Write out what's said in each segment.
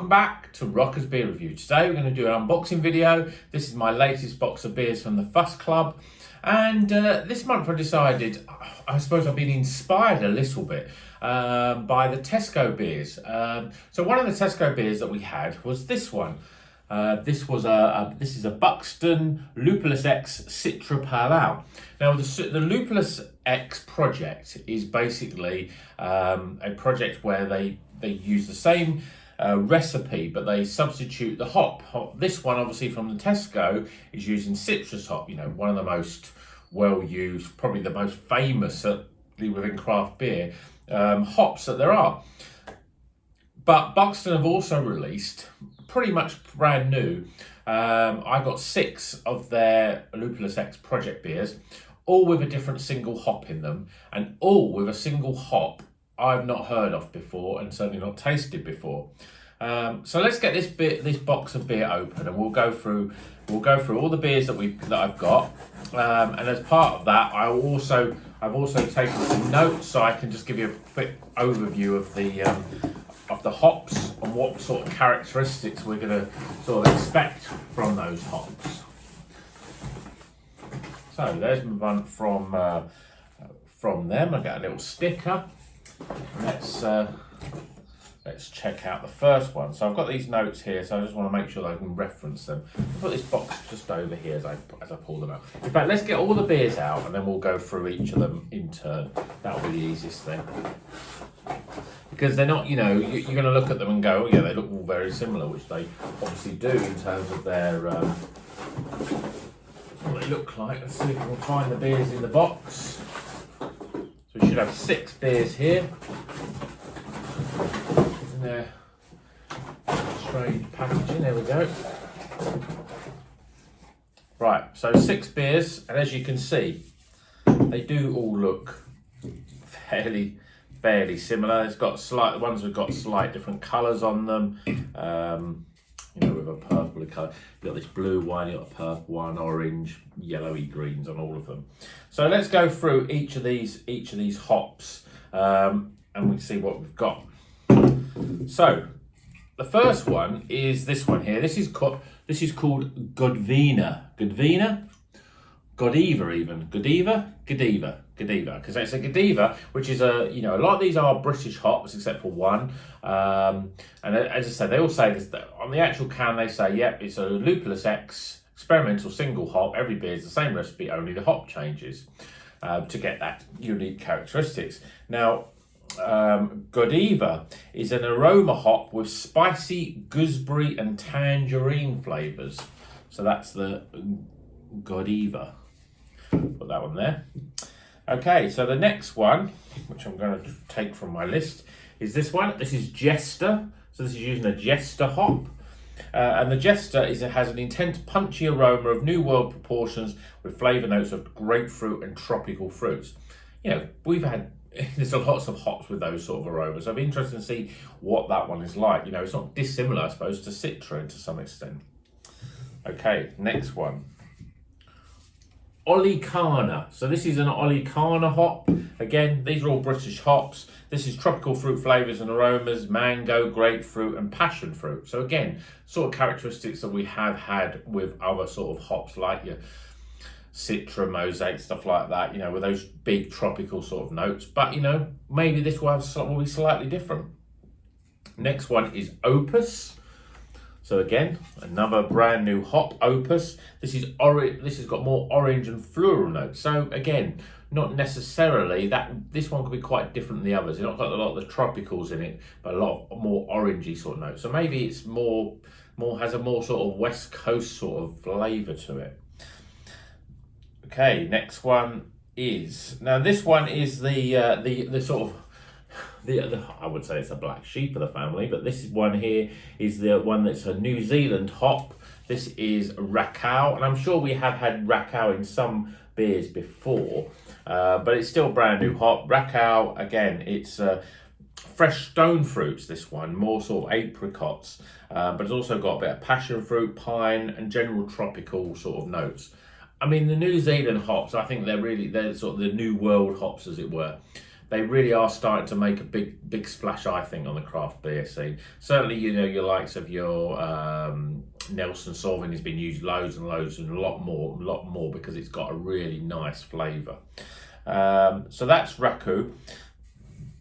back to Rocker's Beer Review. Today we're going to do an unboxing video. This is my latest box of beers from the Fuss Club. And this month I decided, I suppose I've been inspired a little bit by the Tesco beers. So one of the Tesco beers that we had was this one. This is a Buxton Lupulus X Citra Pale Ale. Now the Lupulus X project is basically a project where they use the same recipe, but they substitute the hop. This one, obviously from the Tesco, is using citrus hop. You know, one of the most well used, probably the most famous, certainly within craft beer, hops that there are. But Buxton have also released, pretty much brand new, I got 6 of their Lupulus X project beers, all with a different single hop in them, and all with a single hop I've not heard of before and certainly not tasted before. So let's get this box of beer open, and we'll go through all the beers that I've got. And as part of that, I've also taken some notes so I can just give you a quick overview of the hops and what sort of characteristics we're going to sort of expect from those hops. So there's one from them. I got a little sticker. Let's check out the first one. So I've got these notes here, so I just want to make sure that I can reference them. I'll put this box just over here as I pull them out. In fact, let's get all the beers out and then we'll go through each of them in turn. That'll be the easiest thing. Because they're not, you know, you're going to look at them and go, oh yeah, they look all very similar, which they obviously do in terms of their, what they look like. Let's see if we can find the beers in the box. So we should have 6 beers here. In their strange packaging, there we go. Right, so 6 beers, and as you can see, they do all look fairly similar. It's got slight ones have got slight different colours on them. You know, with a purple colour. You've got this blue one, you've got a purple one, orange, yellowy greens on all of them. So let's go through each of these hops, and we can see what we've got. So the first one is this one here. This is called Godvina. Godiva, because it's a Godiva, which is a lot of these are British hops except for one. And as I said, they all say this on the actual can. They say, yep, it's a Lupulus X experimental single hop. Every beer is the same recipe, only the hop changes to get that unique characteristics. Now, Godiva is an aroma hop with spicy gooseberry and tangerine flavours. So that's the Godiva. Put that one there. Okay, so the next one, which I'm going to take from my list, is this one. This is Jester. So this is using a Jester hop. And the Jester has an intense punchy aroma of New World proportions with flavour notes of grapefruit and tropical fruits. You know, there's lots of hops with those sort of aromas. So I'd be interested to see what that one is like. You know, it's not dissimilar, I suppose, to Citra to some extent. Okay, next one. Oli Khanna. So this is an Oli Khanna hop. Again, these are all British hops. This is tropical fruit flavours and aromas, mango, grapefruit and passion fruit. So again, sort of characteristics that we have had with other sort of hops like your Citra, Mosaic, stuff like that, you know, with those big tropical sort of notes. But, you know, maybe this will be slightly different. Next one is Opus. So again, another brand new hop, Opus. This has got more orange and floral notes. So again, not necessarily this one could be quite different than the others. It's not got a lot of the tropicals in it, but a lot of more orangey sort of notes. So maybe it's has a more sort of West Coast sort of flavour to it. Okay, next one is, now this one is the sort of I would say it's a black sheep of the family, but this one here is the one that's a New Zealand hop. This is Rakau, and I'm sure we have had Rakau in some beers before, but it's still brand new hop. Rakau, again, it's fresh stone fruits, this one, more sort of apricots, but it's also got a bit of passion fruit, pine, and general tropical sort of notes. I mean, the New Zealand hops, I think they're sort of the new world hops, as it were. they really are starting to make a big splash, I think, on the craft beer scene. Certainly, you know, your likes of your Nelson Sauvin has been used loads and loads and a lot more because it's got a really nice flavour. So that's Raku.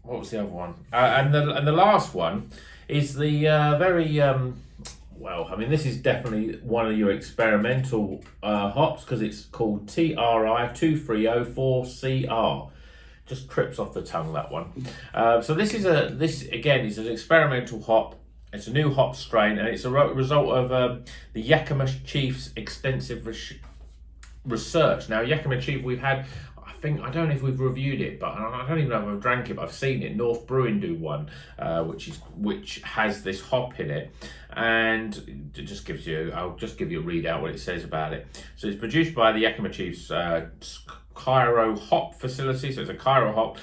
What was the other one? And the last one is the very well, I mean, this is definitely one of your experimental hops because it's called TRI 2304CR. Just trips off the tongue, that one. So this again is an experimental hop. It's a new hop strain, and it's a result of the Yakima Chief's extensive research. Now, Yakima Chief, we've had, I don't know if we've reviewed it, but I don't even know if I've drank it, but I've seen it. North Brewing do one, which has this hop in it, and it just gives you, I'll just give you a readout what it says about it. So it's produced by the Yakima Chief's Cairo hop facility. So it's a Cairo hop.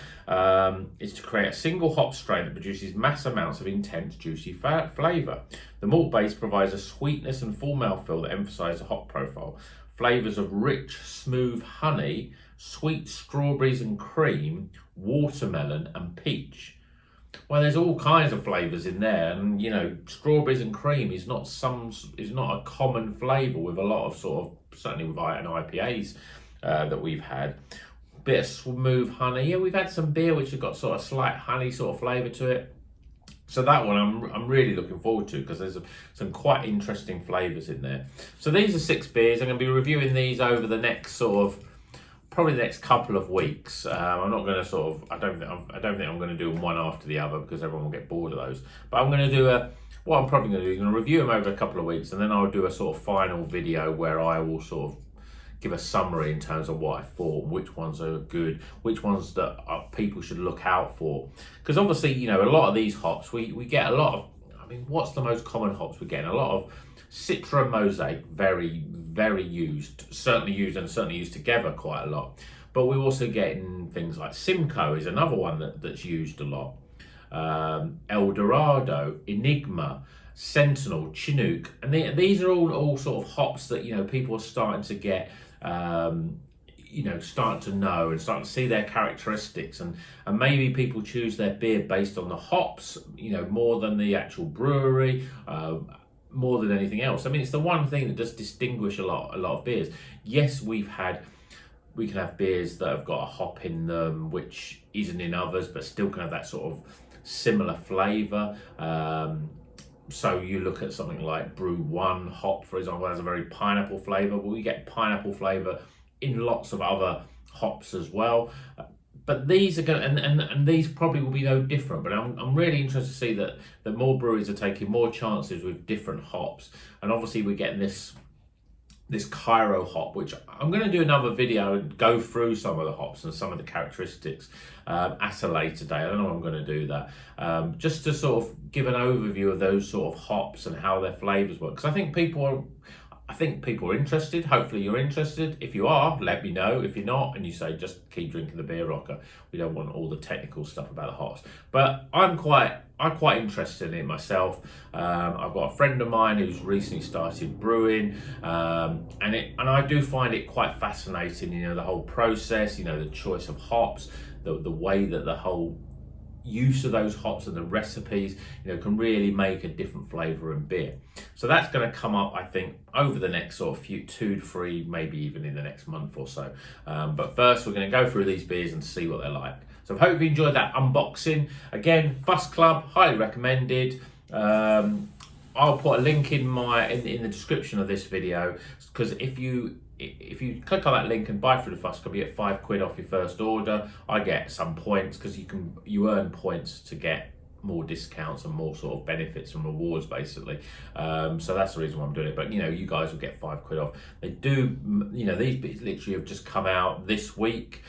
Is to create a single hop strain that produces mass amounts of intense, juicy flavour. The malt base provides a sweetness and full mouthfeel that emphasise the hop profile. Flavours of rich, smooth honey, sweet strawberries and cream, watermelon and peach. Well, there's all kinds of flavours in there, and you know, strawberries and cream is not a common flavour with a lot of sort of, certainly with IPAs that we've had. Bit of smooth honey. Yeah, we've had some beer which have got sort of slight honey sort of flavour to it. So that one I'm really looking forward to because there's some quite interesting flavours in there. So these are 6 beers. I'm going to be reviewing these over the next probably the next couple of weeks. I'm not going to I don't think I'm going to do them one after the other because everyone will get bored of those. But I'm going to do what I'm probably going to do is I'm going to review them over a couple of weeks, and then I'll do a sort of final video where I will sort of give a summary in terms of what I thought, which ones are good, which ones that people should look out for. Because obviously, you know, a lot of these hops, we get a lot of, I mean, what's the most common hops we're getting? A lot of Citra and Mosaic, very, very used, certainly used together quite a lot. But we're also getting things like Simcoe is another one that's used a lot. El Dorado, Enigma, Sentinel, Chinook, and these are all sort of hops that, you know, people are starting to get, you know, starting to know and starting to see their characteristics, and maybe people choose their beer based on the hops, you know, more than the actual brewery, more than anything else. I mean, it's the one thing that does distinguish a lot of beers. Yes, we can have beers that have got a hop in them which isn't in others, but still can have that sort of similar flavour. So you look at something like Brew One hop, for example, has a very pineapple flavour. Well, we get pineapple flavour in lots of other hops as well. But these are going, and these probably will be no different. But I'm really interested to see that more breweries are taking more chances with different hops. And obviously we're getting this Cairo hop, which I'm going to do another video and go through some of the hops and some of the characteristics at a later date. I don't know if I'm going to do that. Just to sort of give an overview of those sort of hops and how their flavours work. Because I think people are interested. Hopefully you're interested. If you are, let me know. If you're not, and you say just keep drinking the beer rocker, we don't want all the technical stuff about the hops. But I'm quite interested in it myself. I've got a friend of mine who's recently started brewing, and I do find it quite fascinating. You know, the whole process. You know, the choice of hops, the way that the whole use of those hops and the recipes, you know, can really make a different flavour in beer. So that's going to come up, I think, over the next sort of 2 to 3, maybe even in the next month or so. But first, we're going to go through these beers and see what they're like. So I hope you enjoyed that unboxing. Again, Fuss Club, highly recommended. I'll put a link in the description of this video, because if you click on that link and buy through the Fuss Club, you get £5 off your first order. I get some points because you earn points to get more discounts and more sort of benefits and rewards, basically. So that's the reason why I'm doing it. But you know, you guys will get £5 off. They do, you know, these bits literally have just come out this week.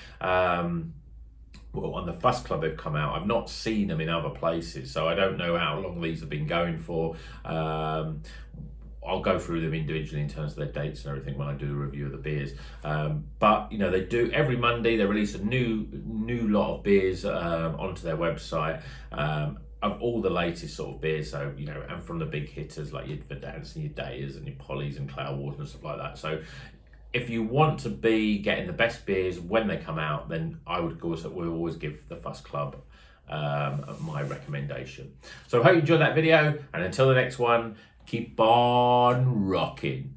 Well, on the Fuss Club they've come out. I've not seen them in other places, so I don't know how long these have been going for. I'll go through them individually in terms of their dates and everything when I do a review of the beers. But you know, they do every Monday. They release a new lot of beers onto their website of all the latest sort of beers. So you know, and from the big hitters like your Verdants and your Dayers and your Pollys and Cloud Waters and stuff like that. So if you want to be getting the best beers when they come out, then I would we'll always give the Fuss Club my recommendation. So I hope you enjoyed that video, and until the next one, keep on rocking.